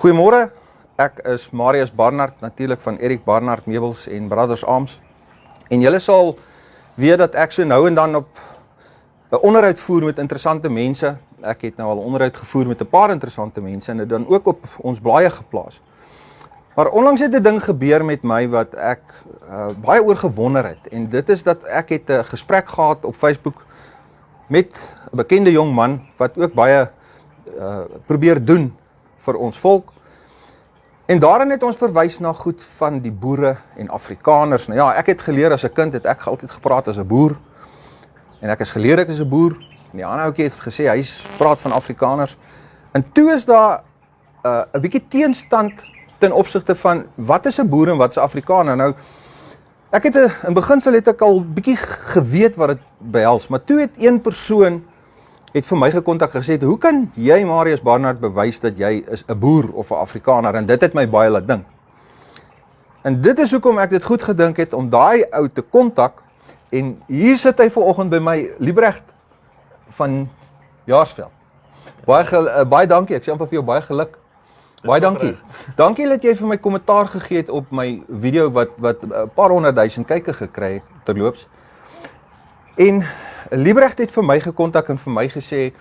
Goeiemôre, ek is Marius Barnard, natuurlik van Erik Barnard Meubels en Brothers Arms. En julle sal weet dat ek so nou en dan op 'n onderhoud voer met interessante mense. Ek het nou al onderhoud gevoer met 'n paar interessante mense en dit dan ook op ons blaaie geplaas. Maar onlangs het 'n ding gebeur met my wat ek baie oor gewonder het. En dit is dat ek het 'n gesprek gehad op Facebook met 'n bekende jong man wat ook baie probeer doen vir ons volk. En daarin het ons verwys na goed van die boere en Afrikaners. Nou ja, ek het geleer as 'n kind, het ek altyd gepraat as 'n boer. En ek is geleer ek is 'n boer. En die ander ouetjie het gesê, hy praat van Afrikaners. En toe is daar 'n bietjie teenstand ten opsigte van, wat is 'n boer en wat is 'n Afrikaner? Nou, ek het in beginsel het ek al bietjie geweet wat dit behels, maar toe het een persoon het vir my gekontak gesê, hoe kan jy, Marius Barnard, bewys dat jy is 'n boer of 'n Afrikaner? En dit het my baie laat dink. En dit is hoekom ek dit goed gedink het om daai ou te kontak. En hier sit hy vanoggend by my, Liebrecht van Jaarsveld. Baie dankie, ek sê amper vir jou baie geluk. Baie dankie. Dankie dat jy vir my kommentaar gegee het op my video wat 'n paar 100.000 kykke gekry het terloops. En Liebrecht het vir my gekontak en vir my gesê,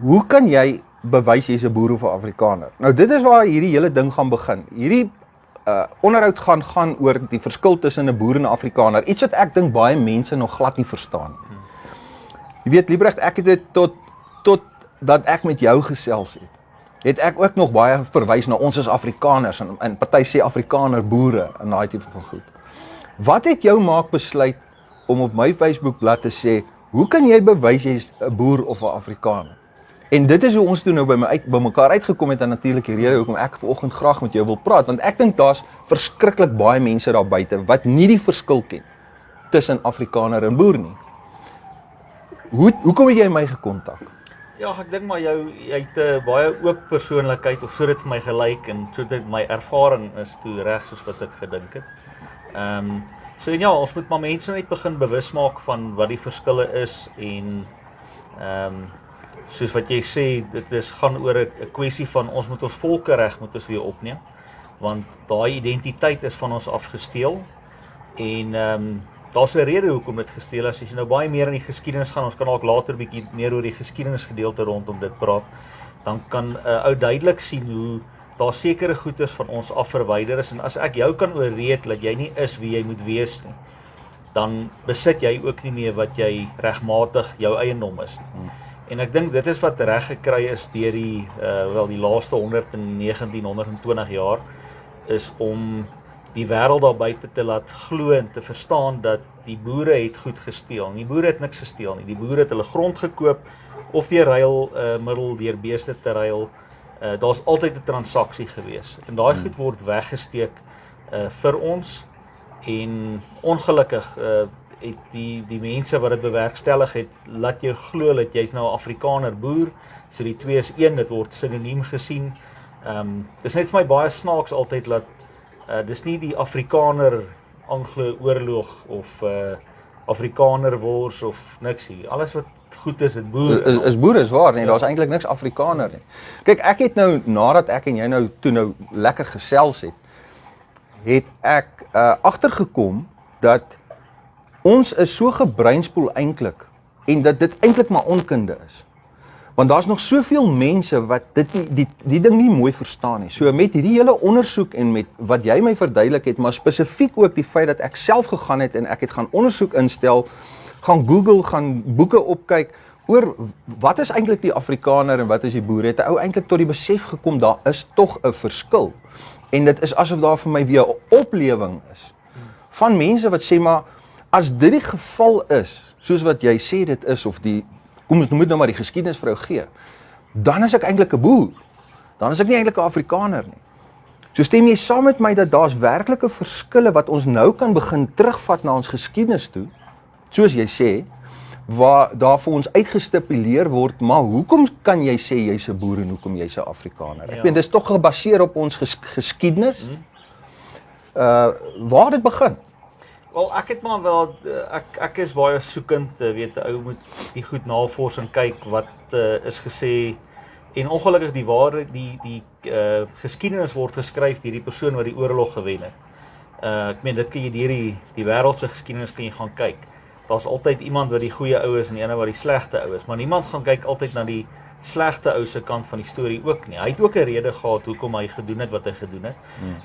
hoe kan jy bewys jy's 'n boer of 'n Afrikaner? Nou dit is waar hierdie hele ding gaan begin. Hierdie onderhoud gaan oor die verskil tussen 'n boer en 'n Afrikaner. Iets wat ek dink baie mense nog glad nie verstaan. Jy weet, Liebrecht, ek het dit tot dat ek met jou gesels het ek ook nog baie verwys na ons as Afrikaners en party sê Afrikaner boere en daai tipe van goed. Wat het jou maak besluit om op my Facebookblad te sê, hoe kan jy bewys jy's 'n boer of 'n Afrikaner? En dit is hoe ons toe nou by mekaar uitgekom het en natuurlik die rede hoekom ek vanoggend graag met jou wil praat, want ek dink daar's verskriklik baie mense daar buite wat nie die verskil ken tussen Afrikaner en boer nie. Hoekom het jy my gekontak? Ja, ek dink maar jy het 'n baie oop persoonlikheid, of so dit vir my gelyk, en so dit my ervaring is toe reg soos wat ek gedink het. So ja, ons moet maar mense net begin bewus maak van wat die verskille is en soos wat jy sê, dit gaan oor 'n kwessie van ons moet ons volkereg moet ons weer opneem, want daai identiteit is van ons afgesteel en daar's 'n rede hoekom dit gesteel is. As jy nou baie meer in die geskiedenis gaan, ons kan dalk later bietjie meer oor die geskiedenisgedeelte rondom dit praat, dan kan ou duidelik sien hoe daar sekere goeders van ons af verwyder is, en as ek jou kan ooreed dat jy nie is wie jy moet wees nie, dan besit jy ook nie meer wat jy regmatig jou eiendom is nie. En ek dink dit is wat reg gekry is deur die laaste 119, 120 jaar, is om die wêreld daar buite te laat glo en te verstaan dat die boere het goed gesteel. Die boere het niks gesteel nie. Die boere het hulle grond gekoop of deur ruilmiddel, deur beeste te ruil. Daar's altyd 'n transaksie gewees. En daai goed word weggesteek vir ons. En ongelukkig het die mense wat dit bewerkstellig het, laat jou glo dat jy's nou 'n Afrikaner boer. So die twee is een, dit word sinoniem gesien. Dis net vir my baie snaaks altyd dat dis nie die Afrikaner Anglo-oorlog of Afrikaner wors of niks nie. Alles wat goed is, dit boer. Is boer is waar, nee, daar's eintlik niks Afrikaner nie. Kyk, ek het nou, nadat ek en jy nou toe lekker gesels het ek agtergekom dat ons is so gebreinspoel eintlik en dat dit eintlik maar onkunde is. Want daar's nog soveel mense wat die ding nie mooi verstaan nie. So met hierdie hele ondersoek en met wat jy my verduidelik het, maar spesifiek ook die feit dat ek self gegaan het en ek het gaan ondersoek instel, gaan Google, gaan boeke opkyk oor wat is eintlik die Afrikaner en wat is die boer, het 'n ou eintlik tot die besef gekom, daar is tog 'n verskil. En dit is asof daar vir my weer 'n oplewing is van mense wat sê, maar as dit die geval is, soos wat jy sê dit is, of kom ons moet nou maar die geskiedenis vir jou gee, dan is ek eintlik 'n boer. Dan is ek nie eintlik 'n Afrikaner nie. So stem jy saam met my dat daar's werklike verskille wat ons nou kan begin terugvat na ons geskiedenis toe, soos jy sê, waar daar vir ons uitgestipuleer word, maar hoekom kan jy sê jy's 'n boer en hoekom jy's 'n Afrikaner? Ek weet, dit is tog gebaseer op ons geskiedenis. Waar dit begin? Wel, ek het maar wel, ek is baie soekend, weet, ou moet die goed navorsing kyk wat is gesê En ongelukkig die geskiedenis word geskryf deur die persoon wat die oorlog gewen het. Ek meen, dit kan jy deur die wêreldse geskiedenis kan jy gaan kyk. Daar's altyd iemand wat die goeie ou is en die ander wat die slegte ou is, maar niemand gaan kyk altyd na die slegte ou se kant van die storie ook nie. Hy het ook 'n rede gehad hoekom hy gedoen het wat hy gedoen het.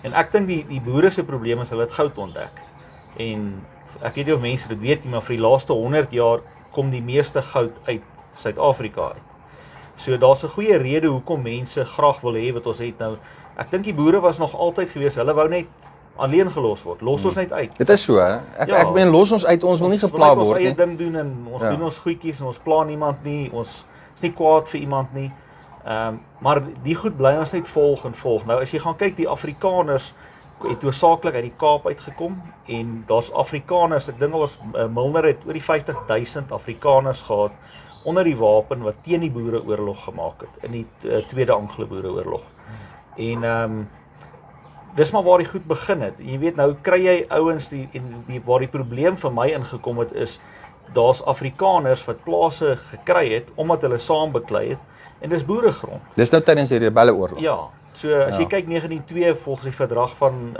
En ek dink die boere se probleem is hulle het goud ontdek. En ek weet nie of mense dit weet nie, maar vir die laaste 100 jaar kom die meeste goud uit Suid-Afrika uit. So daar's 'n goeie rede hoekom mense graag wil hê wat ons het nou. Ek dink die boere was nog altyd gewees, hulle wou net alleen gelos word. Los ons net uit. Dit is so, hè? Ek meen, los ons uit, ons wil nie gepla word nie. Ons eie ding doen en ons doen ons goedjies en ons pla niemand nie. Ons is nie kwaad vir iemand nie. Maar die goed bly ons net volg en volg. Nou as jy gaan kyk, die Afrikaners het hoofsaaklik uit die Kaap uitgekom en daar's Afrikaners, ek dink ons Milner het oor die 50,000 Afrikaners gehad onder die wapen wat teen die boereoorlog gemaak het in die Tweede Anglo-Boereoorlog. En dis maar waar die goed begin het. Jy weet, nou kry jy ouens waar die probleem vir my ingekom het is, daar's Afrikaners wat plase gekry het, omdat hulle saam beklei het, en dis boeregrond. Dis nou tydens die rebelleoorlog. Ja, so as jy kyk 1902 volgens die verdrag van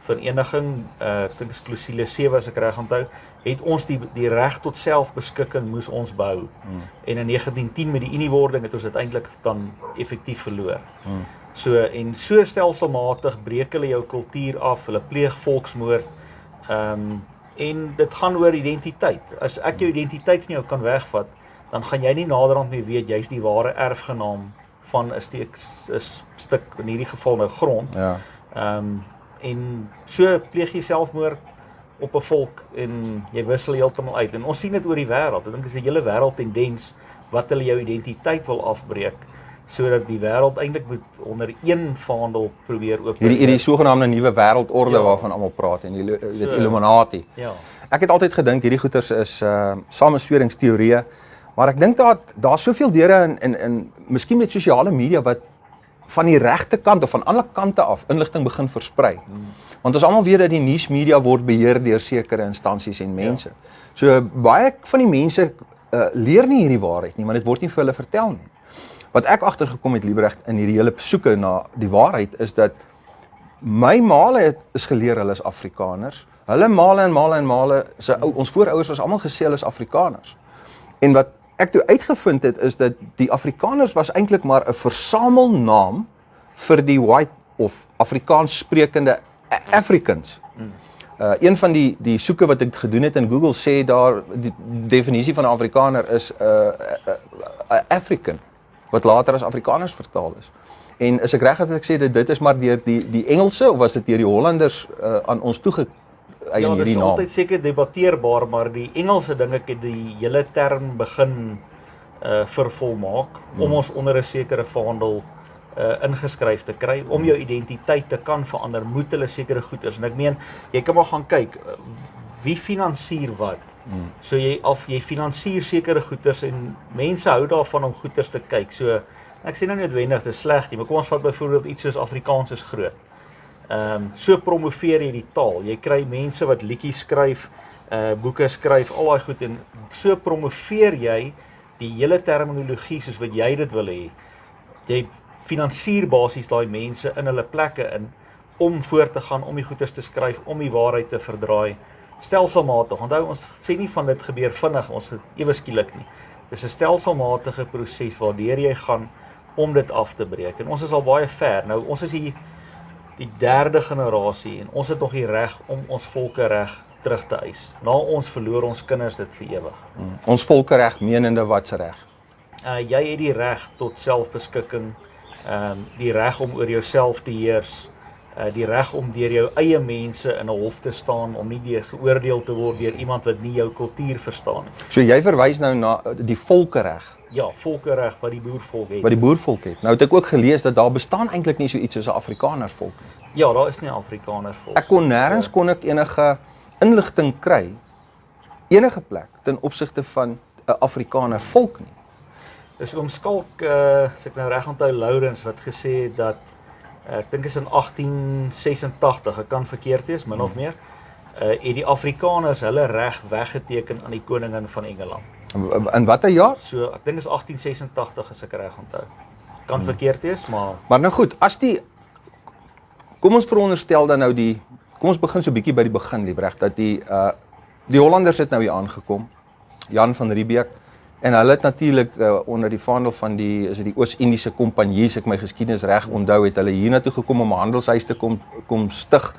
vereniging, ek dink is Klousule 7 as ek reg onthou, het ons die reg tot selfbeskikking moes ons behou. En in 1910 met die uniewording het ons dit eintlik dan effektief verloor. So stelselmatig breek hulle jou kultuur af, hulle pleeg volksmoord, en dit gaan oor identiteit. As ek jou identiteit van jou kan wegvat, dan gaan jy nie naderhand meer weet, jy's die ware erfgenaam van 'n stuk, in hierdie geval nou grond. Ja. En so pleeg jy selfmoord op 'n volk en jy wissel heeltemal uit. En ons sien dit oor die wêreld. Ek dink dit is 'n hele wêreld tendens wat hulle jou identiteit wil afbreek, sodat die wêreld eintlik moet onder een vaandel probeer opereer. Hierdie sogenaamde nuwe wêreldorde waarvan almal praat en die Illuminati. Ja. Ek het altyd gedink hierdie goeters is samensweringsteorieë, maar ek dink daar's soveel deure in miskien met sosiale media wat van die regte kant of van alle kante af inligting begin versprei. Want ons almal weet dat die nuusmedia word beheer deur sekere instansies en mense. So baie van die mense leer nie hierdie waarheid nie, want dit word nie vir hulle vertel nie. Wat ek agtergekom het, Liebrecht, in hierdie hele soeke na die waarheid, is dat my maale is geleer hulle is Afrikaners. Hulle maale en maale en maale, ons voorouers was almal gesê hulle is Afrikaners. En wat ek toe uitgevind het, is dat die Afrikaners was eintlik maar 'n versamelnaam vir die white of Afrikaans sprekende Africans. Een van die soeke wat ek gedoen het in Google sê daar, die definisie van 'n Afrikaner is African, wat later as Afrikaners vertaal is. En is ek reg dat ek sê dat dit is maar deur die Engelse, of was dit deur die Hollanders aan ons toege Ja, dit is altyd seker debatteerbaar, maar die Engelse ding ek het die hele term begin vervolmaak, om ons onder 'n sekere vaandel ingeskryf te kry, om jou identiteit te kan verander, moet hulle sekere goeders. En ek meen, jy kan maar gaan kyk, wie finansier wat? So jy finansier sekere goeders en mense hou daarvan om goeders te kyk. So ek sê nou nie noodwendig dit is sleg nie, maar kom ons vat byvoorbeeld iets soos Afrikaans is groot. So promoveer jy die taal. Jy kry mense wat liedjies skryf, boeke skryf, al daai goed, en so promoveer jy die hele terminologie soos wat jy dit wil hê. Jy finansier basies daai mense in hulle plekke in om voort te gaan, om die goeders te skryf, om die waarheid te verdraai, stelselmatig. Onthou, ons sê nie van dit gebeur vinnig, ons het ewe skielik nie. Dis 'n stelselmatige proses waardeur jy gaan om dit af te breek. En ons is al baie ver. Nou, ons is die derde generasie en ons het nog die reg om ons volkereg terug te eis. Na ons verloor ons kinders dit vir ewig. Ons volkereg menende wat se reg? Jy het die reg tot selfbeskikking, die reg om oor jouself te heers, die reg om deur jou eie mense in 'n hof te staan, om nie geoordeel te word deur iemand wat nie jou kultuur verstaan nie. So jy verwys nou na die volkereg? Ja, volkereg wat die boervolk het. Wat die boervolk het. Nou het ek ook gelees dat daar bestaan eintlik nie so iets soos 'n Afrikanersvolk nie. Ja, daar is nie 'n Afrikanersvolk. Ek kon nêrens kon ek enige inligting kry, enige plek, ten opsigte van 'n Afrikanervolk nie. Dis oom Skalk, as ek nou reg onthou, Lourens, wat gesê het dat, ek dink is in 1886, ek kan verkeerd wees, min of meer, het die Afrikaners hulle reg weggeteken aan die koningin van Engeland. In watter jaar? So, ek dink is 1886 as ek reg onthou. Kan verkeerd wees, maar Maar nou goed, kom ons veronderstel dan nou kom ons begin so 'n bietjie by die begin, Liebrecht, dat die Hollanders het nou hier aangekom, Jan van Riebeeck, en hulle het natuurlik onder die vaandel van die Oos-Indiese Kompanjie, as ek my geskiedenis reg onthou, het hulle hiernatoe gekom om 'n handelshuis te kom stig.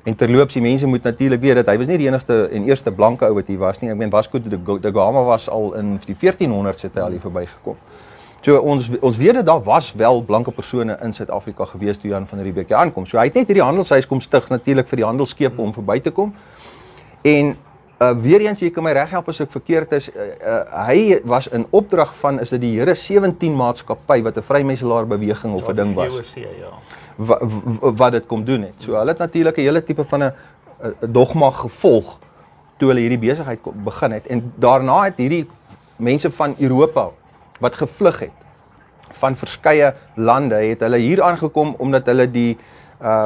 En terloops, die mense moet natuurlik weet dat hy was nie die enigste en eerste blanke ou wat hier was nie. Ek meen Vasco da Gama was al in die 1400s het hy al hier verbygekom. So ons weet dat daar was wel blanke persone in Suid-Afrika gewees toe Jan van Riebeeck aankom. So hy het net hierdie handelshuis kom stig natuurlik vir die handelskepe om verby te kom. En weer eens, jy kan my reg help as ek verkeerd is, hy was in opdrag van, is dit die Here 17 maatskappy wat 'n vrymeselaar beweging of 'n ding was. VOC, ja. Wat dit kom doen het. So hulle het natuurlik 'n hele tipe van 'n dogma gevolg toe hulle hierdie besigheid begin het. En daarna het hierdie mense van Europa wat gevlug het van verskeie lande, het hulle hier aangekom omdat hulle die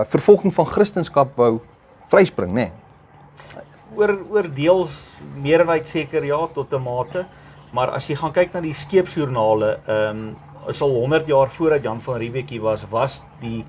vervolging van Christendom wou vryspring, né? Oor deels meerderheid seker ja, tot 'n mate, maar as jy gaan kyk na die skeepsjoernale, is al 100 jaar voordat Jan van Riebeeck hier was die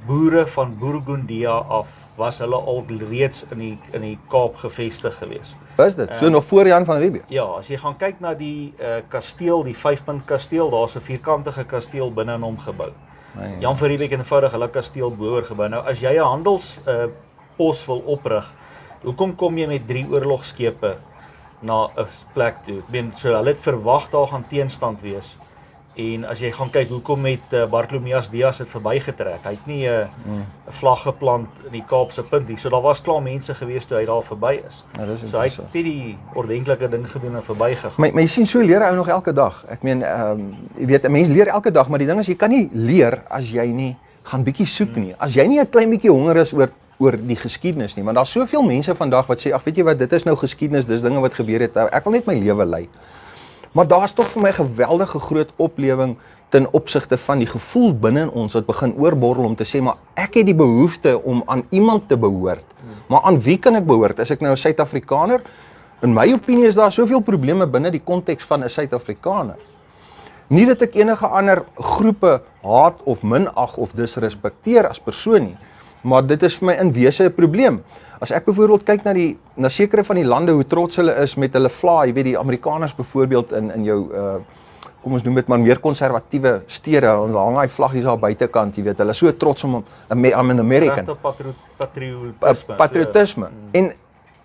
boere van Burgundia af, was hulle al reeds in die Kaap gevestig gewees. Is dit? So nog voor Jan van Riebeeck? Ja, as jy gaan kyk na die kasteel, die 5-punt kasteel, daar's 'n vierkantige kasteel binne in hom gebou. Nee. Jan van Riebeeck het eenvoudig hulle kasteel boor gebou. Nou as jy 'n handelspos wil oprig, hoekom kom jy met 3 oorlogskepe na 'n plek toe? Ek meen, so hulle het verwag daar gaan teenstand wees. En as jy gaan kyk, hoekom het Bartholomeus Dias het verbygetrek? Hy het nie 'n vlag geplant in die Kaapse punt nie. So daar was klaar mense gewees toe hy daar verby is. Ja, dis So hy het nie die ordentlike ding gedoen en verbygegaan. Maar jy sien, so leer hy nog elke dag. Ek meen, jy weet, 'n mens leer elke dag, maar die ding is, jy kan nie leer as jy nie gaan bietjie soek nie. As jy nie 'n klein bietjie honger is oor die geskiedenis nie, want daar's soveel mense vandag wat sê, ag weet jy wat, dit is nou geskiedenis, dis dinge wat gebeur het. Ek wil net my lewe lei. Maar daar's tog vir my 'n geweldige groot oplewing ten opsigte van die gevoel binne in ons wat begin oorborrel om te sê, maar ek het die behoefte om aan iemand te behoort. Maar aan wie kan ek behoort? Is ek nou 'n Suid-Afrikaner? In my opinie is daar soveel probleme binne die konteks van 'n Suid-Afrikaner. Nie dat ek enige ander groepe haat of minag of disrespekteer as persoon nie, maar dit is vir my in wese 'n probleem. As ek byvoorbeeld kyk na sekere van die lande, hoe trots hulle is met hulle vlae, jy weet die Amerikaners byvoorbeeld in jou, kom ons noem dit maar meer konservatiewe stede, ons hang hy vlaggies daar buitekant, jy weet, hulle is so trots om I'm an American. Patriotisme. En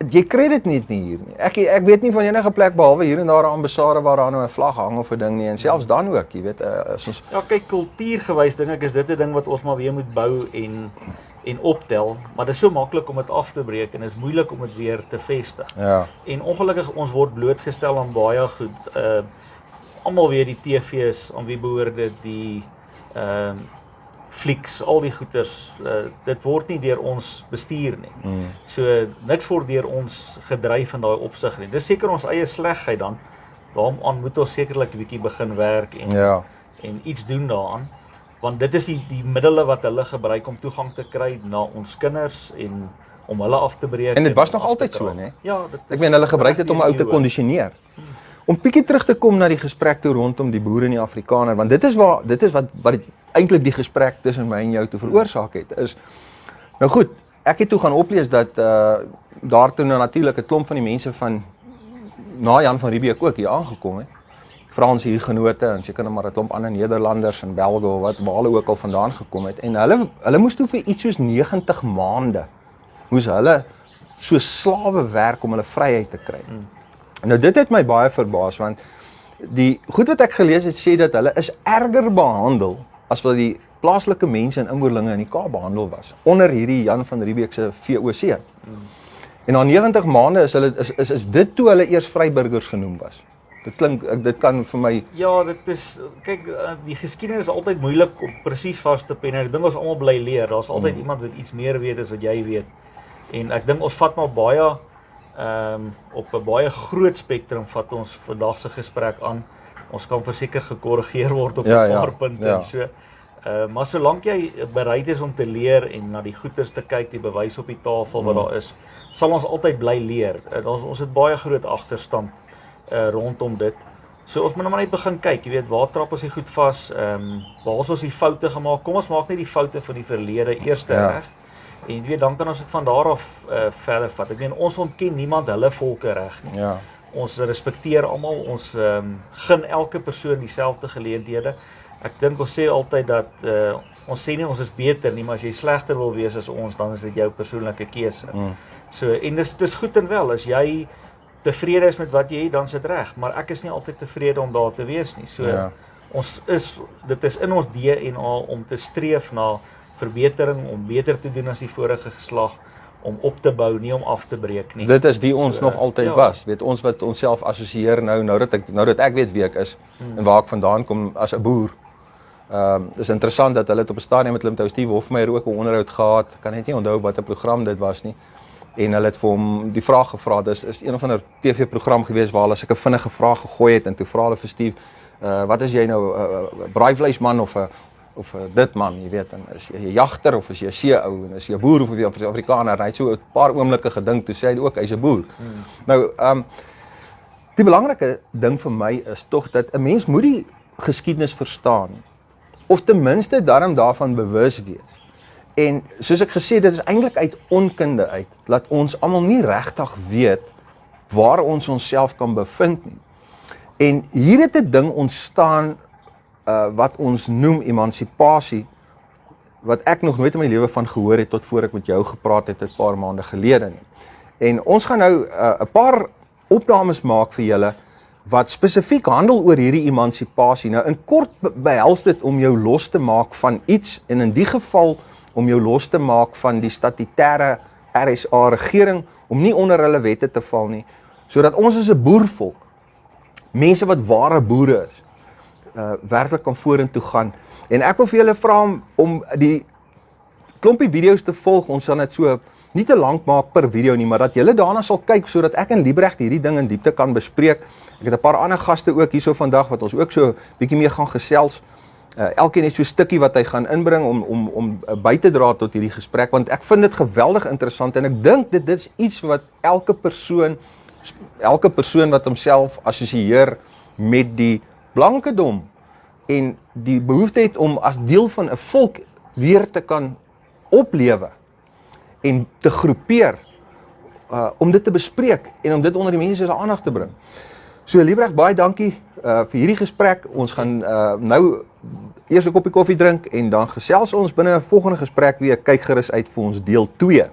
jy kry dit nie hier nie. Ek weet nie van enige plek behalwe hier en daar 'n ambassade waar daar nou 'n vlag hang of 'n ding nie, en selfs dan ook, jy weet, as ons Ja, kyk, kultuurgewys dink ek is dit 'n ding wat ons maar weer moet bou en optel, maar dit is so maklik om dit af te breek en is moeilik om dit weer te vestig. ja. En ongelukkig ons word blootgestel aan baie goed, almal weet die TV's aan wie behoort dit, die flieks, al die goeters, dit word nie deur ons bestuur nie. So niks word deur ons gedryf in daai opsig nie. Dis seker ons eie slegheid dan. Daaraan moet ons sekerlik 'n bietjie begin werk en iets doen daaraan. Want dit is die middele wat hulle gebruik om toegang te kry na ons kinders en om hulle af te breek. En dit was nog af te altyd so, kraak. né? Ja, dit is Ek meen hulle gebruik dit om 'n ou te kondisioneer. Om bietjie terug te kom na die gesprek toe rondom die boere en die Afrikaner, want dit is wat eintlik die gesprek tussen my en jou te veroorsaak het, is, nou goed, ek het toe gaan oplees dat daar toe nou natuurlik 'n klomp van die mense van na Jan van Riebeeck ook hier aangekom het. Frans hier genote en seker maar 'n klomp ander Nederlanders en Belge of waar hulle ook al vandaan gekom het. En hulle moes toe vir iets soos 90 maande moes hulle so slawe werk om hulle vryheid te kry. Nou dit het my baie verbaas, want die goed wat ek gelees het sê dat hulle is erger behandel as wat die plaaslike mense en inboorlinge in die Kaap behandel was onder hierdie Jan van Riebeeck se VOC. En na 90 maande is dit toe hulle eers vryburgers genoem was. Dit kan vir my Ja, dit is, kyk, die geskiedenis is altyd moeilik om presies vas te pen. Ek dink ons almal bly leer. Daar's altyd iemand wat iets meer weet as wat jy weet. En ek dink ons vat maar baie op 'n baie groot spektrum vat ons vandag se gesprek aan. Ons kan verseker gekorrigeer word op 'n paar punte en so. Maar solank jy bereid is om te leer en na die goeters te kyk, die bewys op die tafel wat daar is, sal ons altyd bly leer. Ons het baie groot agterstand rondom dit. So ons moet nou maar net begin kyk, jy weet, waar trap ons die goed vas, waar is ons die foute gemaak, kom ons maak net die foute van die verlede eers reg, en jy weet, dan kan ons dit van daar af verder vat. Ek meen, ons ontken niemand hulle volke reg nie. Ja. Ons respekteer almal, ons gun elke persoon dieselfde geleenthede. Ek dink ons sê altyd dat ons sê nie ons is beter nie, maar as jy slegter wil wees as ons, dan is dit jou persoonlike keuse. So, en dis goed en wel, as jy tevrede is met wat jy het, dan is dit reg, maar ek is nie altyd tevrede om daar te wees nie. So, dit is in ons DNA om te streef na verbetering, om beter te doen as die vorige geslag, om op te bou, nie om af te breek nie. Dit is wie ons nog altyd was. Weet ons wat ons self assosieer nou dat ek weet wie ek is en waar ek vandaan kom as 'n boer. Dis interessant dat hulle het op 'n stadium met Limtou Steve Hofmeyer ook 'n onderhoud gehad. Ek kan net nie onthou wat 'n program dit was nie. En hulle het vir hom die vraag gevra. Dis is een of ander TV-program gewees waar hulle sulke vinnige vrae gegooi het en toe vra hulle vir Steve, wat is jy nou, braaivleisman of dit man, jy weet, en is jy 'n jagter of is jy 'n seeou en is jy 'n boer of jy 'n Afrikaner? Hy het so 'n paar oomblikke gedink, toe sê hy ook hy's 'n boer. Nou, die belangrike ding vir my is tog dat 'n mens moet die geskiedenis verstaan, of ten minste daarvan bewus wees. En soos ek gesê, dit is eintlik uit onkunde uit, dat ons almal nie regtig weet waar ons onsself kan bevind nie. En hier het 'n ding ontstaan wat ons noem emansipasie, wat ek nog nooit in my lewe van gehoor het tot voor ek met jou gepraat het 'n paar maande gelede nie. En ons gaan nou 'n paar opnames maak vir julle wat spesifiek handel oor hierdie emansipasie. Nou in kort behels dit om jou los te maak van iets, en in die geval om jou los te maak van die statutêre RSA regering, om nie onder hulle wette te val nie, sodat ons as 'n boervolk, mense wat ware boere is, werklik kan vorentoe gaan. En ek wil vir julle vra om die klompie video's te volg. Ons sal dit so nie te lank maak per video nie, maar dat julle daarna sal kyk, sodat ek en Liebrecht hierdie ding in diepte kan bespreek. Ek het 'n paar ander gaste ook hierso vandag, wat ons ook so bietjie mee gaan gesels. Elkeen het so 'n stukkie wat hy gaan inbring om by te dra tot hierdie gesprek, want ek vind dit geweldig interessant, en ek dink dit is iets wat elke persoon wat homself assosieer met die blankedom en die behoefte het om as deel van 'n volk weer te kan oplewe en te groepeer, om dit te bespreek en om dit onder die mense se aandag te bring. So Liebrecht, baie dankie vir hierdie gesprek. Ons gaan nou eers 'n koppie koffie drink en dan gesels ons binne 'n volgende gesprek weer. Kyk gerus uit vir ons deel 2.